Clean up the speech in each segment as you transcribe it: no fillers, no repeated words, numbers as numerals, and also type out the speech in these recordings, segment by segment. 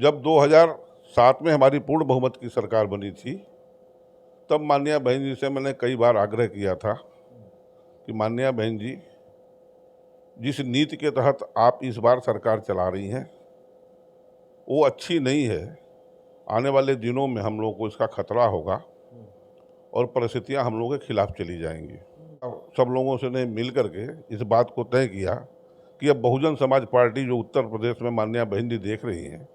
जब 2007 में हमारी पूर्ण बहुमत की सरकार बनी थी, तब माननीय बहन जी से मैंने कई बार आग्रह किया था कि माननीय बहन जी, जिस नीति के तहत आप इस बार सरकार चला रही हैं वो अच्छी नहीं है। आने वाले दिनों में हम लोगों को इसका खतरा होगा और परिस्थितियां हम लोगों के खिलाफ चली जाएंगी। सब लोगों से ने मिल करके इस बात को तय किया कि अब बहुजन समाज पार्टी जो उत्तर प्रदेश में माननीय बहन जी देख रही हैं,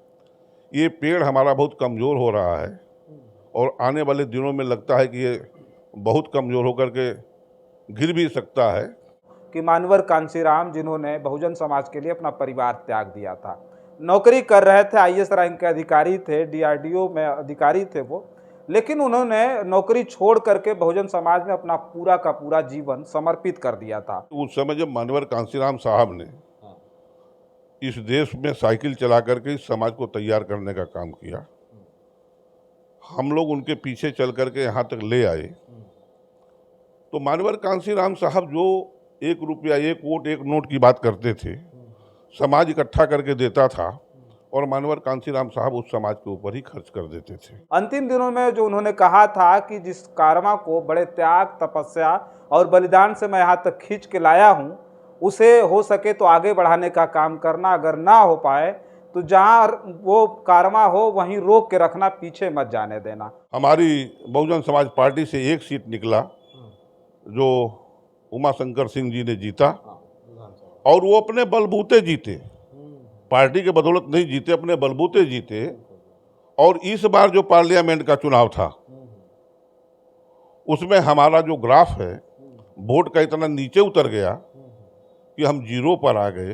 ये पेड़ हमारा बहुत कमज़ोर हो रहा है और आने वाले दिनों में लगता है कि ये बहुत कमज़ोर होकर के गिर भी सकता है। कि मानवर कांशीराम, जिन्होंने बहुजन समाज के लिए अपना परिवार त्याग दिया था, नौकरी कर रहे थे, आईएएस रैंक के अधिकारी थे, डीआरडीओ में अधिकारी थे वो, लेकिन उन्होंने नौकरी छोड़ करके बहुजन समाज में अपना पूरा का पूरा जीवन समर्पित कर दिया था। उस समय जब मानवर कांशीराम साहब ने इस देश में साइकिल चला करके इस समाज को तैयार करने का काम किया, हम लोग उनके पीछे चल करके यहाँ तक ले आए, तो मानवर कांशीराम साहब जो 1 रुपया 1 वोट 1 नोट की बात करते थे, समाज इकट्ठा करके देता था और मानवर कांशीराम साहब उस समाज के ऊपर ही खर्च कर देते थे। अंतिम दिनों में जो उन्होंने कहा था कि जिस कारवां को बड़े त्याग, तपस्या और बलिदान से मैं यहाँ तक खींच के लाया हूँ, उसे हो सके तो आगे बढ़ाने का काम करना, अगर ना हो पाए तो जहाँ वो कारवां हो वहीं रोक के रखना, पीछे मत जाने देना। हमारी बहुजन समाज पार्टी से 1 सीट निकला जो उमाशंकर सिंह जी ने जीता, और वो अपने बलबूते जीते, पार्टी के बदौलत नहीं जीते, अपने बलबूते जीते। और इस बार जो पार्लियामेंट का चुनाव था उसमें हमारा जो ग्राफ है वोट का इतना नीचे उतर गया कि हम 0 पर आ गए।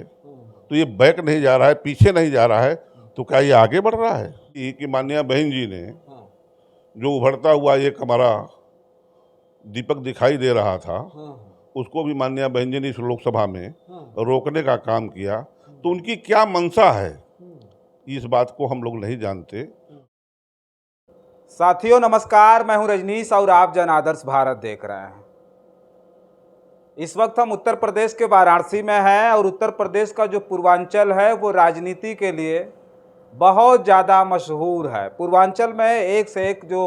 तो ये बैक नहीं जा रहा है, पीछे नहीं जा रहा है, तो क्या ये आगे बढ़ रहा है? कि माननीय बहन जी ने जो उभरता हुआ एक हमारा दीपक दिखाई दे रहा था, उसको भी माननीय बहन जी ने इस लोकसभा में रोकने का काम किया। तो उनकी क्या मंशा है, इस बात को हम लोग नहीं जानते। साथियों नमस्कार, मैं हूं रजनीश और आप जन आदर्श भारत देख रहे हैं। इस वक्त हम उत्तर प्रदेश के वाराणसी में हैं और उत्तर प्रदेश का जो पूर्वांचल है वो राजनीति के लिए बहुत ज़्यादा मशहूर है। पूर्वांचल में एक से एक जो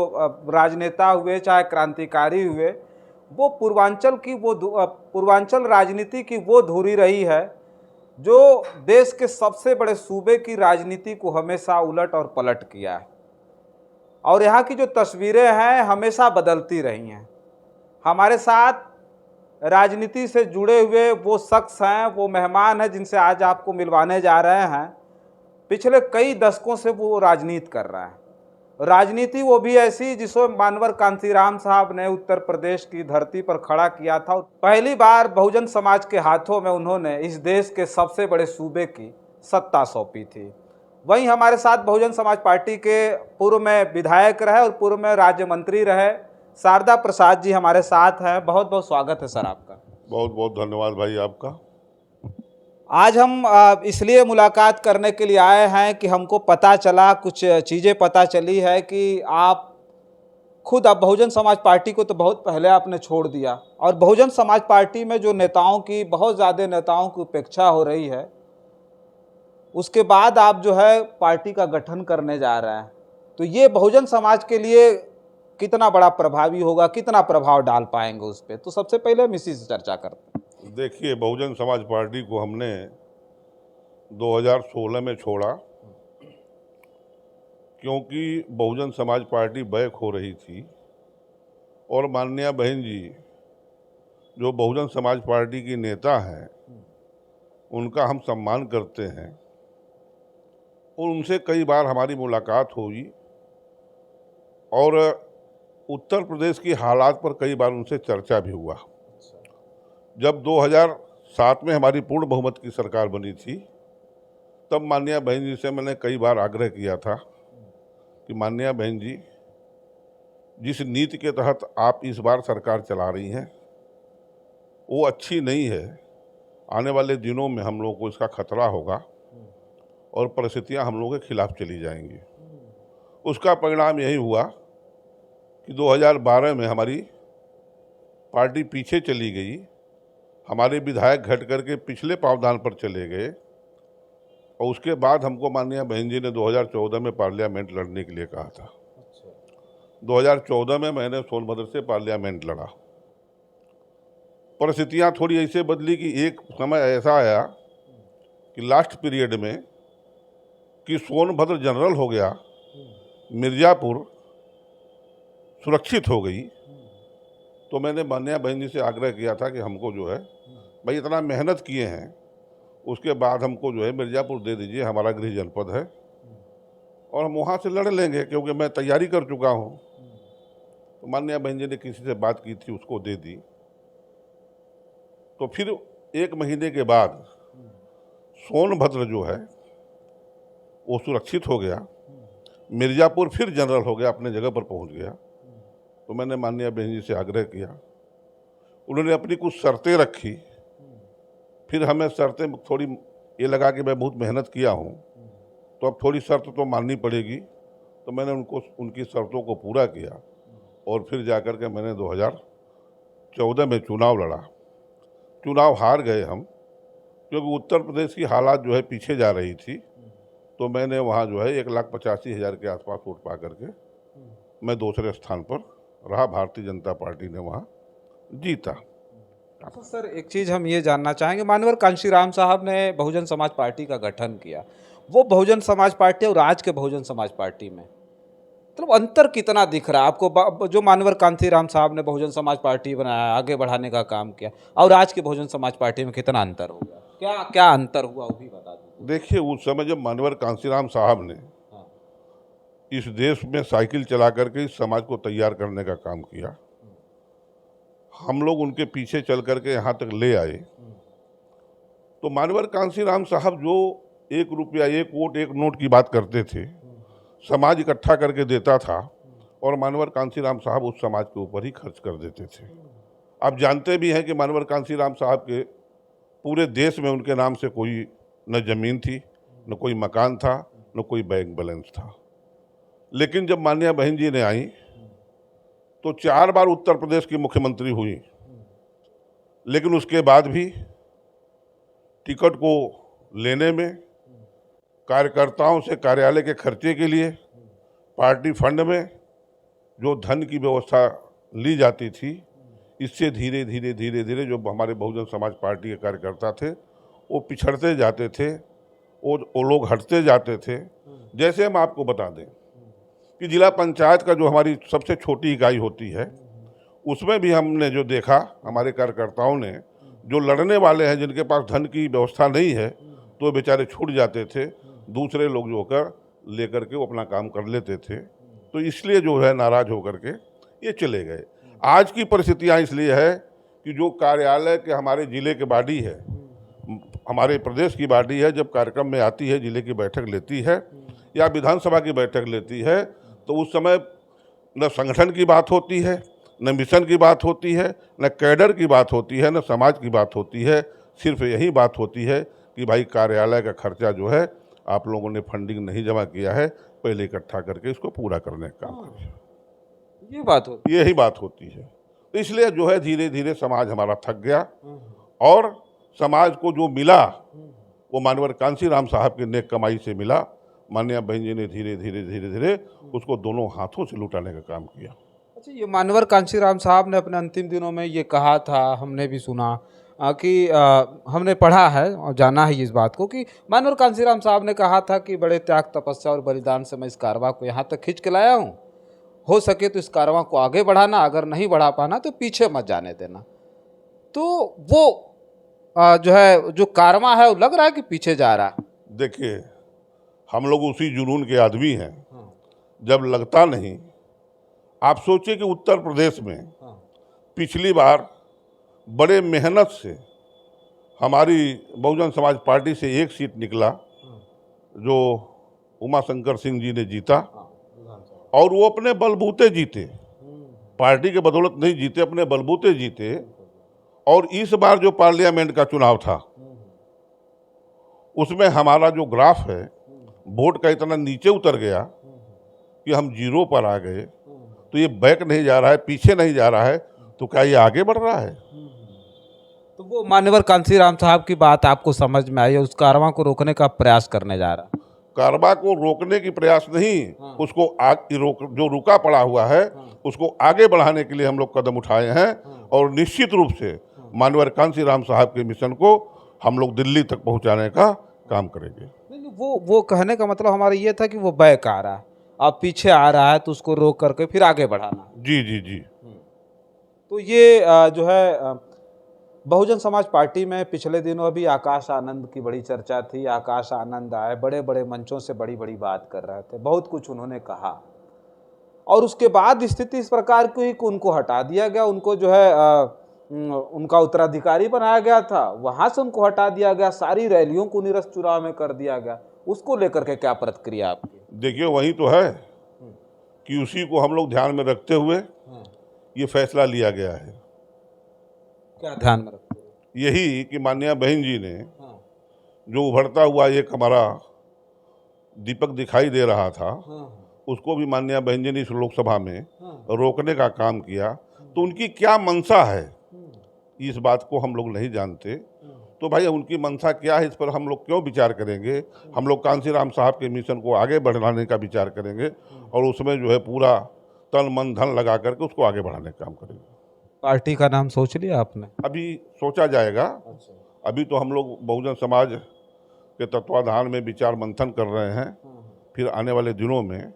राजनेता हुए, चाहे क्रांतिकारी हुए, वो पूर्वांचल राजनीति की वो धुरी रही है जो देश के सबसे बड़े सूबे की राजनीति को हमेशा उलट और पलट किया है। और यहाँ की जो तस्वीरें हैं हमेशा बदलती रही हैं। हमारे साथ राजनीति से जुड़े हुए वो शख्स हैं, वो मेहमान हैं जिनसे आज आपको मिलवाने जा रहे हैं। पिछले कई दशकों से वो राजनीति कर रहे हैं। राजनीति वो भी ऐसी जिसको मानवर कांशीराम साहब ने उत्तर प्रदेश की धरती पर खड़ा किया था। पहली बार बहुजन समाज के हाथों में उन्होंने इस देश के सबसे बड़े सूबे की सत्ता सौंपी थी। वहीं हमारे साथ बहुजन समाज पार्टी के पूर्व में विधायक रहे और पूर्व में राज्य मंत्री रहे शारदा प्रसाद जी हमारे साथ हैं। बहुत बहुत स्वागत है सर आपका। बहुत बहुत धन्यवाद भाई आपका। आज हम इसलिए मुलाकात करने के लिए आए हैं कि हमको पता चला, कुछ चीज़ें पता चली है कि आप खुद, अब बहुजन समाज पार्टी को तो बहुत पहले आपने छोड़ दिया और बहुजन समाज पार्टी में जो नेताओं की, बहुत ज़्यादा नेताओं की उपेक्षा हो रही है, उसके बाद आप जो है पार्टी का गठन करने जा रहे हैं। तो ये बहुजन समाज के लिए कितना बड़ा प्रभावी होगा, कितना प्रभाव डाल पाएंगे उस पर? तो सबसे पहले हम इसी से चर्चा करते हैं। देखिए, बहुजन समाज पार्टी को हमने 2016 में छोड़ा क्योंकि बहुजन समाज पार्टी बैक हो रही थी और माननीय बहन जी जो बहुजन समाज पार्टी की नेता हैं उनका हम सम्मान करते हैं और उनसे कई बार हमारी मुलाकात हुई और उत्तर प्रदेश की हालात पर कई बार उनसे चर्चा भी हुआ। जब 2007 में हमारी पूर्ण बहुमत की सरकार बनी थी, तब माननीय बहन जी से मैंने कई बार आग्रह किया था कि माननीय बहन जी, जिस नीति के तहत आप इस बार सरकार चला रही हैं वो अच्छी नहीं है। आने वाले दिनों में हम लोगों को इसका खतरा होगा और परिस्थितियां हम लोगों के खिलाफ चली जाएंगी। उसका परिणाम यही हुआ कि 2012 में हमारी पार्टी पीछे चली गई, हमारे विधायक घट करके पिछले पावदान पर चले गए और उसके बाद हमको माननीय बहन जी ने 2014 में पार्लियामेंट लड़ने के लिए कहा था। 2014 में मैंने सोनभद्र से पार्लियामेंट लड़ा। परिस्थितियां थोड़ी ऐसे बदली कि एक समय ऐसा आया कि लास्ट पीरियड में कि सोनभद्र जनरल हो गया, मिर्ज़ापुर सुरक्षित हो गई। तो मैंने माननीय बहन जी से आग्रह किया था कि हमको जो है भाई इतना मेहनत किए हैं, उसके बाद हमको जो है मिर्ज़ापुर दे दीजिए, हमारा गृह जनपद है और हम वहाँ से लड़ लेंगे क्योंकि मैं तैयारी कर चुका हूँ। तो माननीय बहन जी ने किसी से बात की थी, उसको दे दी। तो फिर 1 महीने के बाद सोनभद्र जो है वो सुरक्षित हो गया, मिर्ज़ापुर फिर जनरल हो गया, अपने जगह पर पहुंच गया। तो मैंने माननीय बहन जी से आग्रह किया, उन्होंने अपनी कुछ शर्तें रखी। फिर हमें शर्तें थोड़ी ये लगा कि मैं बहुत मेहनत किया हूँ तो अब थोड़ी शर्त तो माननी पड़ेगी। तो मैंने उनकी शर्तों को पूरा किया और फिर जाकर के मैंने 2014 में चुनाव लड़ा। चुनाव हार गए हम, क्योंकि उत्तर प्रदेश की हालात जो है पीछे जा रही थी। तो मैंने वहाँ जो है 1,85,000 के आसपास वोट पा करके मैं दूसरे स्थान पर रहा। भारतीय जनता पार्टी ने वहाँ जीता। अच्छा सर, एक चीज़ हम ये जानना चाहेंगे, मानवर कांशीराम साहब ने बहुजन समाज पार्टी का गठन किया, वो बहुजन समाज पार्टी और आज के बहुजन समाज पार्टी में मतलब अंतर कितना दिख रहा है आपको? जो मानवर कांशीराम साहब ने बहुजन समाज पार्टी बनाया, आगे बढ़ाने का काम किया, और आज के बहुजन समाज पार्टी में कितना अंतर हो गया? क्या क्या अंतर हुआ वो भी बता दीजिए। देखिए, उस समय जब मानवर कांशीराम साहब ने हाँ। इस देश में साइकिल चला करके इस समाज को तैयार करने का काम किया, हम लोग उनके पीछे चल करके यहाँ तक ले आए। तो मानवर कांशीराम साहब जो 1 रुपया 1 वोट 1 नोट की बात करते थे, समाज इकट्ठा करके देता था और मानवर कांशीराम साहब उस समाज के ऊपर ही खर्च कर देते थे। आप जानते भी हैं कि मानवर कांशीराम साहब के पूरे देश में उनके नाम से कोई न जमीन थी, न कोई मकान था, न कोई बैंक बैलेंस था। लेकिन जब माननीय बहन जी ने आई तो 4 बार उत्तर प्रदेश की मुख्यमंत्री हुई, लेकिन उसके बाद भी टिकट को लेने में, कार्यकर्ताओं से कार्यालय के खर्चे के लिए, पार्टी फंड में जो धन की व्यवस्था ली जाती थी, इससे धीरे धीरे जो हमारे बहुजन समाज पार्टी के कार्यकर्ता थे वो पिछड़ते जाते थे, वो लोग हटते जाते थे। जैसे हम आपको बता दें कि जिला पंचायत का जो हमारी सबसे छोटी इकाई होती है, उसमें भी हमने जो देखा, हमारे कार्यकर्ताओं ने, जो लड़ने वाले हैं जिनके पास धन की व्यवस्था नहीं है, तो बेचारे छूट जाते थे, दूसरे लोग जो होकर लेकर के वो अपना काम कर लेते थे। तो इसलिए जो है नाराज होकर के ये चले गए। आज की परिस्थितियाँ इसलिए है कि जो कार्यालय के हमारे जिले के बॉडी है, हमारे प्रदेश की बॉडी है, जब कार्यक्रम में आती है, जिले की बैठक लेती है या विधानसभा की बैठक लेती है, तो उस समय न संगठन की बात होती है, न मिशन की बात होती है, न कैडर की बात होती है, न समाज की बात होती है। सिर्फ यही बात होती है कि भाई कार्यालय का खर्चा जो है आप लोगों ने फंडिंग नहीं जमा किया है, पहले इकट्ठा करके इसको पूरा करने का काम करिए, ये बात होती यही बात होती है। तो इसलिए जो है धीरे धीरे समाज हमारा थक गया और समाज को जो मिला वो मानवर कांशीराम साहब के नेक कमाई से मिला। माननीय बहन जी ने धीरे धीरे उसको दोनों हाथों से लुटाने का काम किया। अच्छा, ये मानवर कांशीराम साहब ने अपने अंतिम दिनों में ये कहा था, हमने भी सुना कि हमने पढ़ा है और जाना है इस बात को, कि मानवर कांशीराम साहब ने कहा था कि बड़े त्याग, तपस्या और बलिदान से मैं इस कारवां को यहाँ तक खींच के लाया हूँ, हो सके तो इस कारवां को आगे बढ़ाना, अगर नहीं बढ़ा पाना तो पीछे मत जाने देना। तो वो जो है जो कारवां है वो लग रहा है कि पीछे जा रहा है। देखिए, हम लोग उसी जुनून के आदमी हैं, जब लगता नहीं। आप सोचिए कि उत्तर प्रदेश में पिछली बार बड़े मेहनत से हमारी बहुजन समाज पार्टी से 1 सीट निकला, जो उमाशंकर सिंह जी ने जीता, और वो अपने बलबूते जीते, पार्टी के बदौलत नहीं जीते, अपने बलबूते जीते। और इस बार जो पार्लियामेंट का चुनाव था उसमें हमारा जो ग्राफ है वोट का इतना नीचे उतर गया कि हम 0 पर आ गए। तो ये बैक नहीं जा रहा है, पीछे नहीं जा रहा है, तो क्या ये आगे बढ़ रहा है? तो वो मान्यवर कांसीराम साहब की बात आपको समझ में आई, उस कारवां को रोकने का प्रयास करने जा रहा है। कारवा को रोकने की प्रयास नहीं, उसको जो रुका पड़ा हुआ है उसको आगे बढ़ाने के लिए हम लोग कदम उठाए हैं। और निश्चित रूप से मानवर कांसीराम साहब के मिशन को हम लोग दिल्ली तक पहुंचाने का काम करेंगे। नहीं, वो कहने का मतलब हमारा ये था कि वो बैक आ रहा है, अब पीछे आ रहा है तो उसको रोक करके फिर आगे बढ़ाना। जी जी जी। तो ये जो है बहुजन समाज पार्टी में पिछले दिनों अभी आकाश आनंद की बड़ी चर्चा थी। आकाश आनंद आए, बड़े बड़े मंचों से बड़ी बड़ी बात कर रहे थे, बहुत कुछ उन्होंने कहा, और उसके बाद स्थिति इस प्रकार की हुई कि उनको हटा दिया गया। उनको जो है उनका उत्तराधिकारी बनाया गया था, वहां से उनको हटा दिया गया, सारी रैलियों को निरस्त चुनाव में कर दिया गया। उसको लेकर के क्या प्रतिक्रिया आपकी? देखिए वही तो है कि उसी को हम लोग ध्यान में रखते हुए ये फैसला लिया गया है। क्या ध्यान में रखते हो? यही कि माननीय बहन जी ने जो उभरता हुआ एक हमारा दीपक दिखाई दे रहा था, उसको भी माननीय बहन जी ने इस लोकसभा में रोकने का काम किया। तो उनकी क्या मंशा है इस बात को हम लोग नहीं जानते। तो भाई उनकी मंशा क्या है इस पर हम लोग क्यों विचार करेंगे? हम लोग कांसीराम साहब के मिशन को आगे बढ़ाने का विचार करेंगे और उसमें जो है पूरा तन मन धन लगा करके उसको आगे बढ़ाने का काम करेंगे। पार्टी का नाम सोच लिया आपने? अभी सोचा जाएगा। अभी तो हम लोग बहुजन समाज के तत्वाधान में विचार मंथन कर रहे हैं। फिर आने वाले दिनों में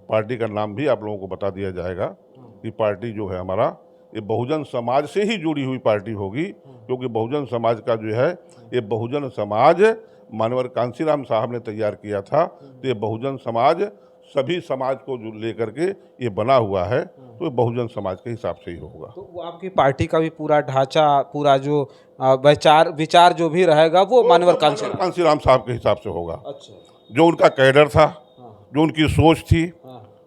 पार्टी का नाम भी आप लोगों को बता दिया जाएगा कि पार्टी जो है हमारा ये बहुजन समाज से ही जुड़ी हुई पार्टी होगी, क्योंकि बहुजन समाज का जो है ये बहुजन समाज मानवर कांसीराम साहब ने तैयार किया था। तो ये बहुजन समाज सभी समाज को जो लेकर के ये बना हुआ है, तो ये बहुजन समाज के हिसाब से ही होगा। तो वो आपकी पार्टी का भी पूरा ढांचा, पूरा जो विचार जो भी रहेगा वो मानवर कांसीराम साहब के हिसाब से होगा। अच्छा, जो उनका कैडर था, जो उनकी सोच थी,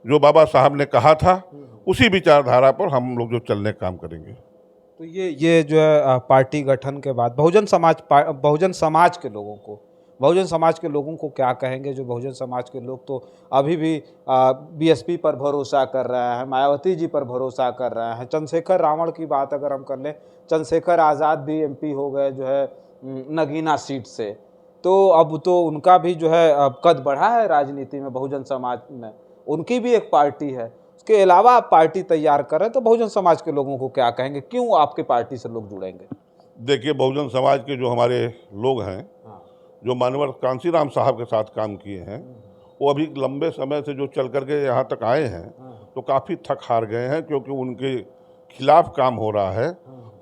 जो बाबा साहब ने कहा था, उसी विचारधारा पर हम लोग जो चलने का काम करेंगे। तो ये जो है पार्टी गठन के बाद बहुजन समाज के लोगों को क्या कहेंगे? जो बहुजन समाज के लोग तो अभी भी बीएसपी पर भरोसा कर रहे हैं, मायावती जी पर भरोसा कर रहे हैं। चंद्रशेखर रावण की बात अगर हम कर लें, चंद्रशेखर आज़ाद भी एमपी हो गए जो है नगीना सीट से, तो अब तो उनका भी जो है कद बढ़ा है राजनीति में, बहुजन समाज में उनकी भी एक पार्टी है। उसके अलावा आप पार्टी तैयार कर रहे हैं, तो बहुजन समाज के लोगों को क्या कहेंगे? क्यों आपके पार्टी से लोग जुड़ेंगे? देखिए बहुजन समाज के जो हमारे लोग हैं, जो मानवर कांसीराम साहब के साथ काम किए हैं, वो अभी लंबे समय से जो चल करके यहाँ तक आए हैं तो काफ़ी थक हार गए हैं, क्योंकि उनके खिलाफ काम हो रहा है।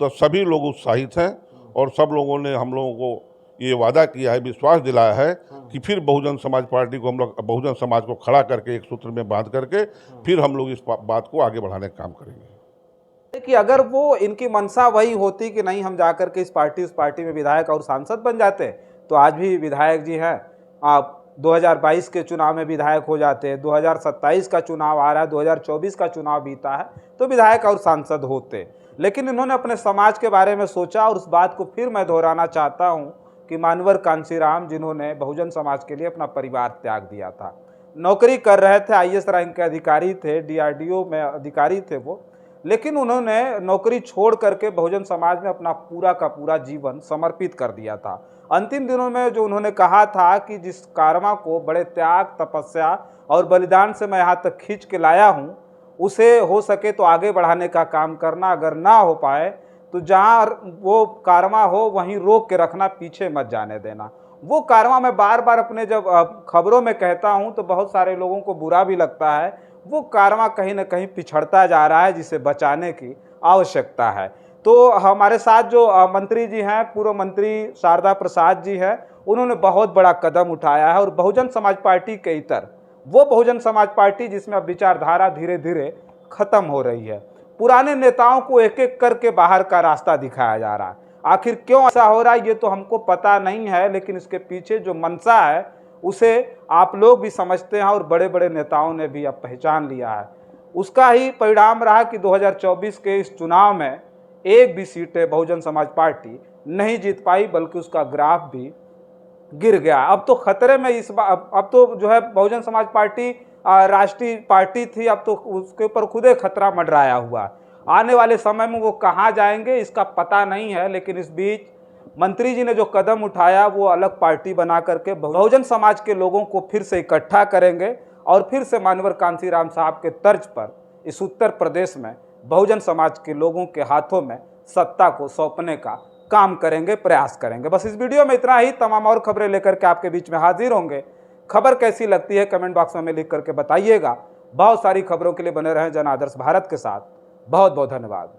तो सभी लोग उत्साहित हैं और सब लोगों ने हम लोगों को ये वादा किया है, विश्वास दिलाया है कि फिर बहुजन समाज पार्टी को हम लोग बहुजन समाज को खड़ा करके एक सूत्र में बांध करके फिर हम लोग इस बात को आगे बढ़ाने का काम करेंगे। कि अगर वो इनकी मंशा वही होती कि नहीं हम जाकर के इस पार्टी में विधायक और सांसद बन जाते, तो आज भी विधायक जी हैं, आप 2022 के चुनाव में विधायक हो जाते, 2027 का चुनाव आ रहा है, 2024 का चुनाव बीता है तो विधायक और सांसद होते। लेकिन इन्होंने अपने समाज के बारे में सोचा, और उस बात को फिर मैं दोहराना चाहता हूं कि मानवर कांसीराम जिन्होंने बहुजन समाज के लिए अपना परिवार त्याग दिया था, नौकरी कर रहे थे, आईएएस रैंक के अधिकारी थे, डीआरडीओ में अधिकारी थे वो, लेकिन उन्होंने नौकरी छोड़ करके बहुजन समाज में अपना पूरा का पूरा जीवन समर्पित कर दिया था। अंतिम दिनों में जो उन्होंने कहा था कि जिस कारवां को बड़े त्याग, तपस्या और बलिदान से मैं यहाँ तक खींच के लाया हूँ, उसे हो सके तो आगे बढ़ाने का काम करना, अगर ना हो पाए तो जहाँ वो कारवां हो वहीं रोक के रखना, पीछे मत जाने देना। वो कारवां मैं बार बार अपने जब खबरों में कहता हूँ तो बहुत सारे लोगों को बुरा भी लगता है। वो कारवां कहीं ना कहीं पिछड़ता जा रहा है, जिसे बचाने की आवश्यकता है। तो हमारे साथ जो मंत्री जी हैं, पूर्व मंत्री शारदा प्रसाद जी हैं, उन्होंने बहुत बड़ा कदम उठाया है, और बहुजन समाज पार्टी के इतर वो बहुजन समाज पार्टी जिसमें अब विचारधारा धीरे धीरे खत्म हो रही है, पुराने नेताओं को एक एक करके बाहर का रास्ता दिखाया जा रहा है। आखिर क्यों ऐसा हो रहा है ये तो हमको पता नहीं है, लेकिन इसके पीछे जो मंशा है उसे आप लोग भी समझते हैं, और बड़े बड़े नेताओं ने भी अब पहचान लिया है। उसका ही परिणाम रहा कि 2024 के इस चुनाव में एक भी सीटें बहुजन समाज पार्टी नहीं जीत पाई, बल्कि उसका ग्राफ भी गिर गया। अब तो खतरे में अब तो जो है बहुजन समाज पार्टी राष्ट्रीय पार्टी थी, अब तो उसके ऊपर खुदे खतरा मंडराया हुआ। आने वाले समय में वो कहाँ जाएंगे इसका पता नहीं है, लेकिन इस बीच मंत्री जी ने जो कदम उठाया वो अलग पार्टी बना करके बहुजन समाज के लोगों को फिर से इकट्ठा करेंगे और फिर से मानवर कांशीराम साहब के तर्ज पर इस उत्तर प्रदेश में बहुजन समाज के लोगों के हाथों में सत्ता को सौंपने का काम करेंगे, प्रयास करेंगे। बस इस वीडियो में इतना ही। तमाम और खबरें लेकर के आपके बीच में हाजिर होंगे। खबर कैसी लगती है कमेंट बॉक्स में लिख करके बताइएगा। बहुत सारी खबरों के लिए बने रहें जन आदर्श भारत के साथ। बहुत बहुत धन्यवाद।